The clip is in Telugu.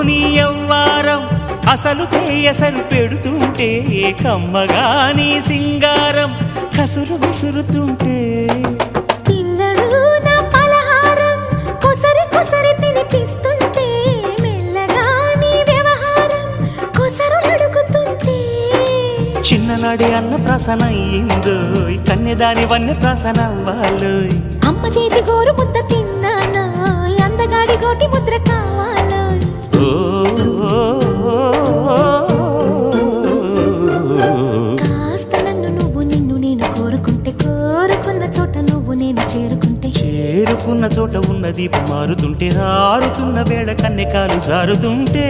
నీ యవ్వారం అసలు కేయసలు పెడుతుంటే కమ్మగా నీ సింగారం కసురు విసురుతుంటే పిల్లడు నా పలహారం కొసరి కొసరి తినిపిస్తుంటే మెల్లగా నీ వ్యవహారం కొసరు అడుగుతుంటే చిన్ననాడి అన్న ప్రసన అయ్యిందో కన్యదాని వన్నె ప్రసన అవ్వాలోయ్ అమ్మ చేతి గోరు ముద్ద తిన్నాను అందగాడి గోటి ముద్ర కావాలో కాస్త నన్ను నువ్వు నిన్ను నేను కోరుకుంటే కోరుకున్న చోట నువ్వు నేను చేరుకుంటే చేరుకున్న చోట ఉన్న దీపం మారుతుంటే ఆరుతున్న వేళ కన్నెకాలు జారుతుంటే